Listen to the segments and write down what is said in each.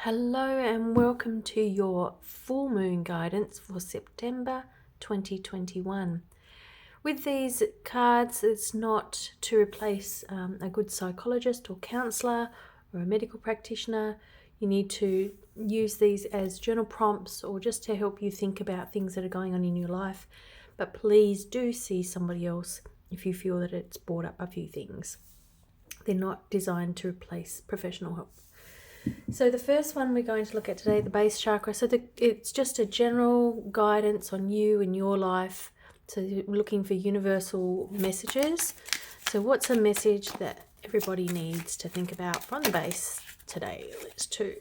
Hello and welcome to your full moon guidance for September 2021. With these cards, it's not to replace a good psychologist or counsellor or a medical practitioner. You need to use these as journal prompts or just to help you think about things that are going on in your life. But please do see somebody else if you feel that it's brought up a few things. They're not designed to replace professional help. So the first one we're going to look at today, the base chakra. So it's just a general guidance on you and your life. So you're looking for universal messages. So what's a message that everybody needs to think about from the base today? Let's do.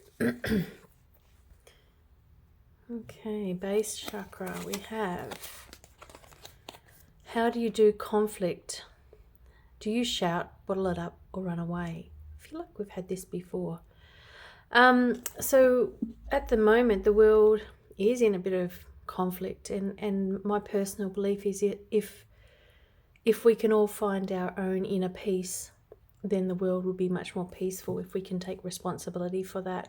Okay, base chakra we have. How do you do conflict? Do you shout, bottle it up, or run away? I feel like we've had this before. So at the moment, the world is in a bit of conflict, and my personal belief is if we can all find our own inner peace, then the world will be much more peaceful if we can take responsibility for that.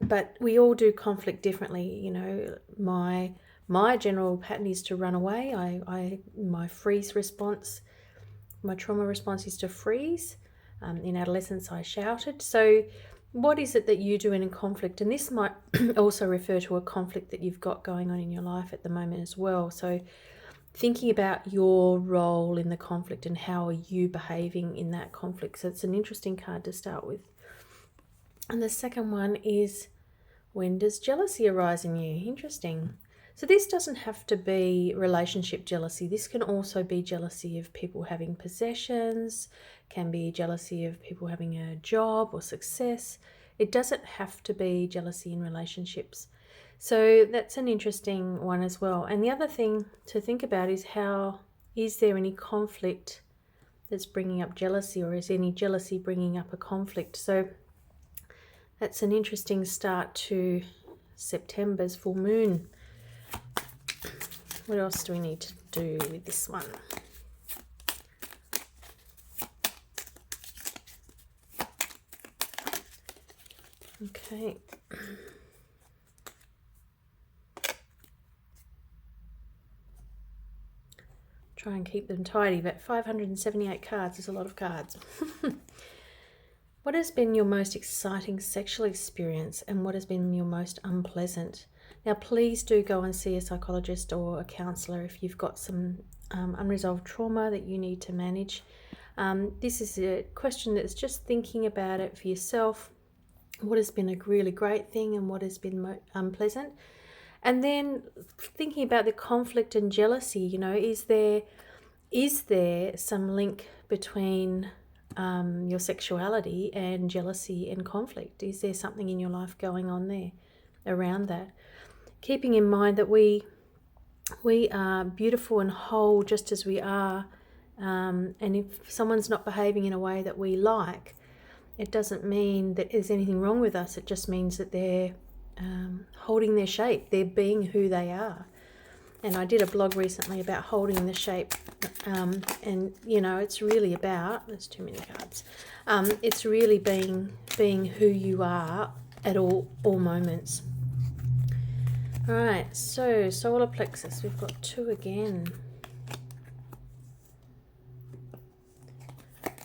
But we all do conflict differently. You know, my general pattern is to run away. My freeze response, my trauma response is to freeze. In adolescence, I shouted. So what is it that you do in a conflict? And this might also refer to a conflict that you've got going on in your life at the moment as well. So thinking about your role in the conflict and how are you behaving in that conflict. So it's an interesting card to start with. And the second one is, when does jealousy arise in you? Interesting. So this doesn't have to be relationship jealousy. This can also be jealousy of people having possessions, can be jealousy of people having a job or success. It doesn't have to be jealousy in relationships. So that's an interesting one as well. And the other thing to think about is there any conflict that's bringing up jealousy, or is any jealousy bringing up a conflict? So that's an interesting start to September's full moon. What else do we need to do with this one? Okay. Try and keep them tidy, but 578 cards is a lot of cards. What has been your most exciting sexual experience, and what has been your most unpleasant? Now, please do go and see a psychologist or a counsellor if you've got some unresolved trauma that you need to manage. This is a question that's just thinking about it for yourself. What has been a really great thing and what has been unpleasant? And then thinking about the conflict and jealousy, you know, is there some link between your sexuality and jealousy and conflict? Is there something in your life going on there around that? Keeping in mind that we are beautiful and whole just as we are, and if someone's not behaving in a way that we like, it doesn't mean that there's anything wrong with us. It just means that they're holding their shape. They're being who they are. And I did a blog recently about holding the shape, and you know, it's really about, there's too many cards, it's really being who you are at all moments. All right, so solar plexus, we've got 2 again.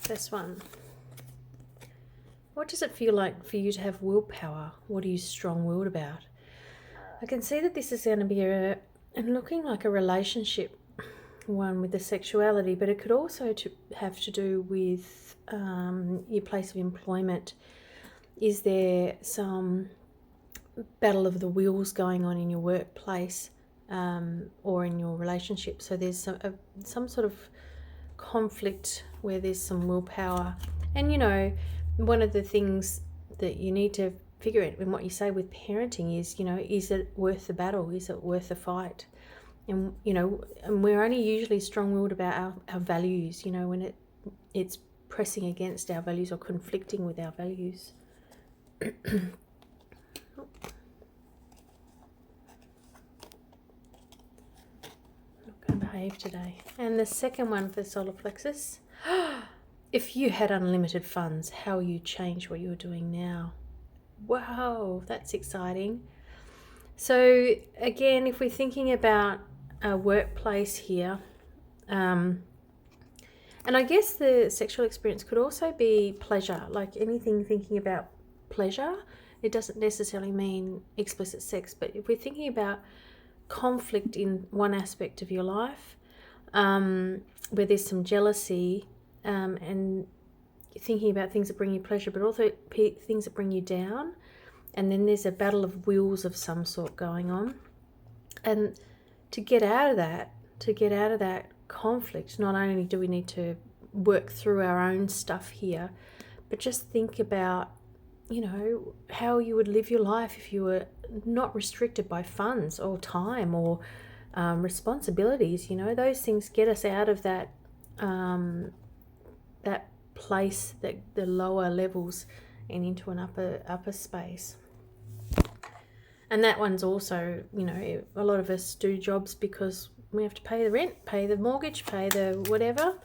This one. What does it feel like for you to have willpower? What are you strong-willed about? I can see that this is going to be and looking like a relationship one with the sexuality, but it could also have to do with your place of employment. Is there some battle of the wheels going on in your workplace or in your relationship? So there's some sort of conflict where there's some willpower. And you know, one of the things that you need to figure out in what you say with parenting is, you know, is it worth the battle? Is it worth the fight? And you know, and we're only usually strong-willed about our values, you know, when it's pressing against our values or conflicting with our values. Not going to behave today. And the second one for the solar plexus if you had unlimited funds, how you change what you're doing now. Wow, that's exciting. So again, if we're thinking about a workplace here, and I guess the sexual experience could also be pleasure, like anything thinking about pleasure. It doesn't necessarily mean explicit sex, but if we're thinking about conflict in one aspect of your life, where there's some jealousy, and thinking about things that bring you pleasure, but also things that bring you down, and then there's a battle of wills of some sort going on. And to get out of that conflict, not only do we need to work through our own stuff here, but just think about, how you would live your life if you were not restricted by funds or time or responsibilities. Those things get us out of that that place, that the lower levels, and into an upper space. And that one's also, a lot of us do jobs because we have to pay the rent, pay the mortgage, pay the whatever.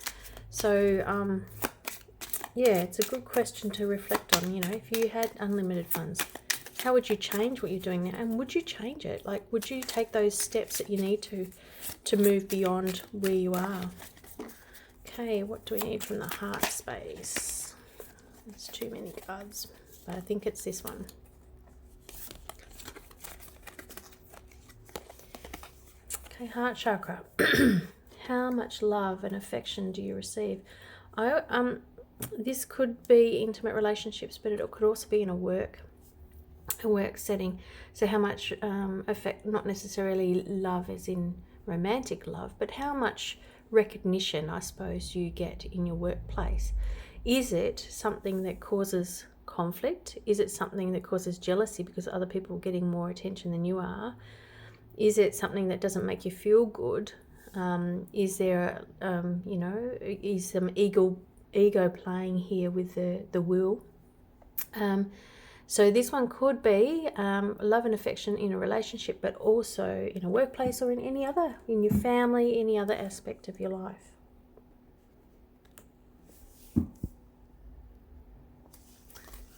So, it's a good question to reflect on. If you had unlimited funds, how would you change what you're doing now? And would you change it? Like, would you take those steps that you need to move beyond where you are? Okay, what do we need from the heart space? There's too many cards, but I think it's this one. Okay, heart chakra. How much love and affection do you receive? This could be intimate relationships, but it could also be in a work setting. So how much affect, not necessarily love as in romantic love, but how much recognition, I suppose, you get in your workplace. Is it something that causes conflict? Is it something that causes jealousy because other people are getting more attention than you are? Is it something that doesn't make you feel good? Is there, is some ego playing here with the will? So this one could be love and affection in a relationship, but also in a workplace or in your family, any other aspect of your life.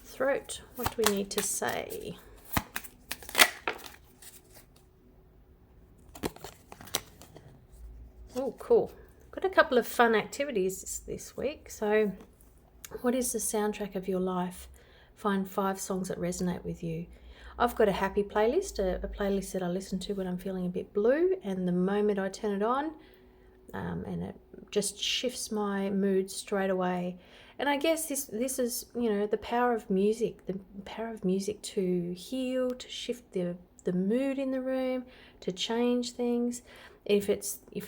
Throat, what do we need to say? Oh, cool. Got a couple of fun activities this week. So what is the soundtrack of your life? Find 5 songs that resonate with you. I've got a happy playlist, a playlist that I listen to when I'm feeling a bit blue, and the moment I turn it on, and it just shifts my mood straight away. And I guess this is, the power of music, to heal, to shift the mood in the room, to change things. If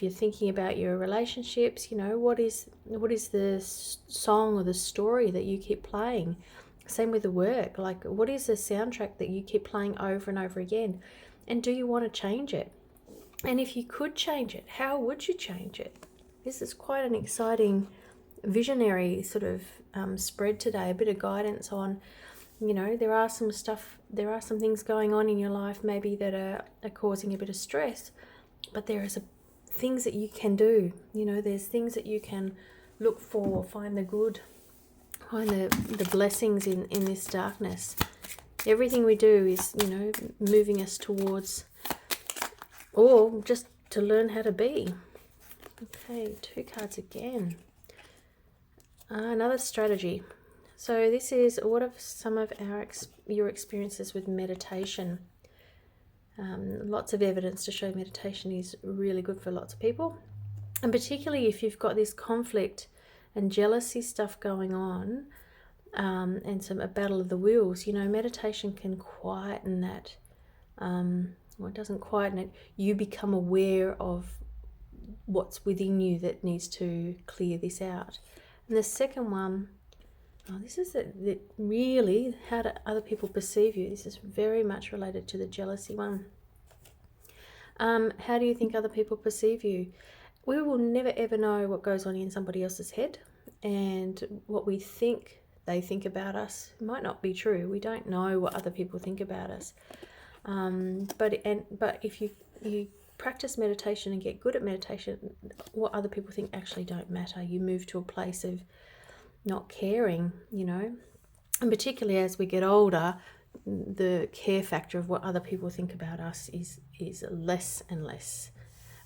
you're thinking about your relationships, what is the song or the story that you keep playing? Same with the work. Like, what is the soundtrack that you keep playing over and over again? And do you want to change it? And if you could change it, how would you change it? This is quite an exciting, visionary sort of spread today. A bit of guidance on, there are some things going on in your life maybe that are causing a bit of stress, but there is things that you can do. There's things that you can look for, find the good, find the blessings in this darkness. Everything we do is, moving us towards, or just to learn how to be. Okay, 2 cards again. Another strategy. So this is, what are some of your experiences with meditation? Lots of evidence to show meditation is really good for lots of people, and particularly if you've got this conflict and jealousy stuff going on, and a battle of the wills. Meditation can quieten that. It doesn't quieten it. You become aware of what's within you that needs to clear this out. And the second one, this is really, how do other people perceive you? This is very much related to the jealousy one. How do you think other people perceive you? We will never ever know what goes on in somebody else's head, and what we think they think about us might not be true. We don't know what other people think about us. But if you practice meditation and get good at meditation, what other people think actually don't matter. You move to a place of not caring, you know. And particularly as we get older, the care factor of what other people think about us is less and less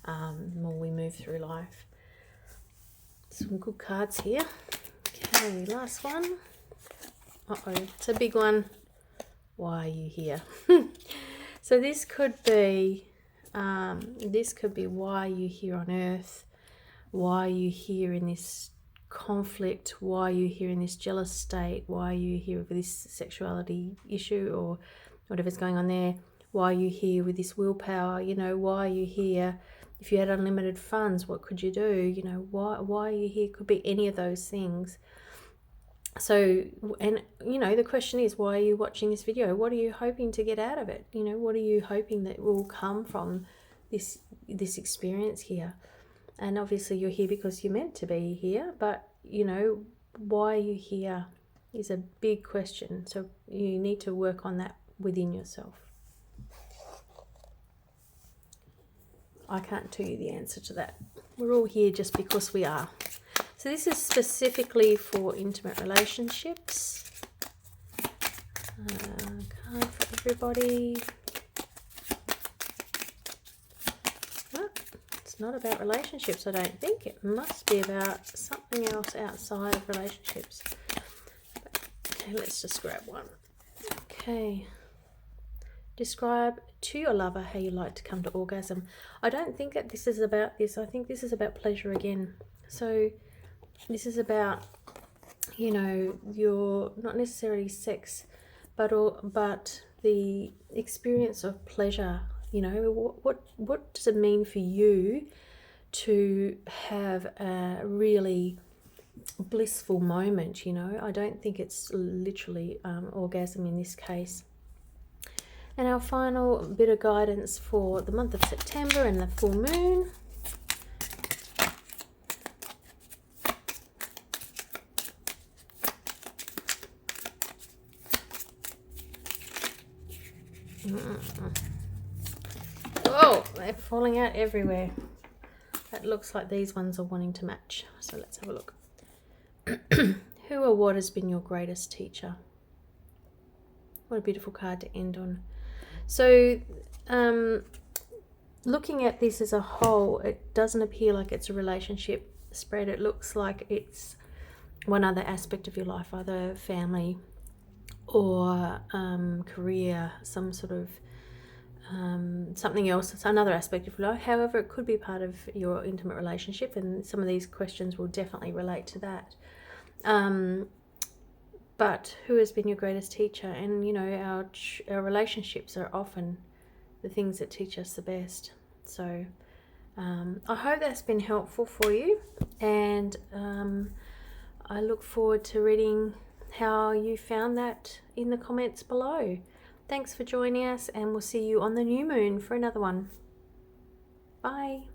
the more we move through life. Some good cards here. Okay, last one. Uh-oh, it's a big one. Why are you here? So this could be why are you here on earth? Why are you here in this conflict? Why are you here in this jealous state? Why are you here with this sexuality issue or whatever's going on there? Why are you here with this willpower? You know, why are you here? If you had unlimited funds, what could you do? You know, why are you here? Could be any of those things. So, and you know, the question is, why are you watching this video? What are you hoping to get out of it? You know, what are you hoping that will come from this experience here? And obviously you're here because you're meant to be here, but you know, why are you here is a big question. So you need to work on that within yourself. I can't tell you the answer to that. We're all here just because we are. So this is specifically for intimate relationships. Card for everybody. Oh, it's not about relationships, I don't think. It must be about something else outside of relationships. Okay, let's just grab one. Okay. Describe to your lover how you like to come to orgasm. I don't think that this is about this. I think this is about pleasure again. So this is about, you know, your not necessarily sex, but the experience of pleasure. You know, what does it mean for you to have a really blissful moment? You know, I don't think it's literally orgasm in this case. And our final bit of guidance for the month of September and the full moon. Oh, they're falling out everywhere. That looks like these ones are wanting to match. So let's have a look. Who or what has been your greatest teacher? What a beautiful card to end on. So looking at this as a whole, it doesn't appear like it's a relationship spread. It looks like it's one other aspect of your life, either family or career, some sort of something else. It's another aspect of life. However, it could be part of your intimate relationship, and some of these questions will definitely relate to that. But who has been your greatest teacher? And you know, our relationships are often the things that teach us the best. So I hope that's been helpful for you, and I look forward to reading how you found that in the comments below. Thanks for joining us, and we'll see you on the new moon for another one. Bye.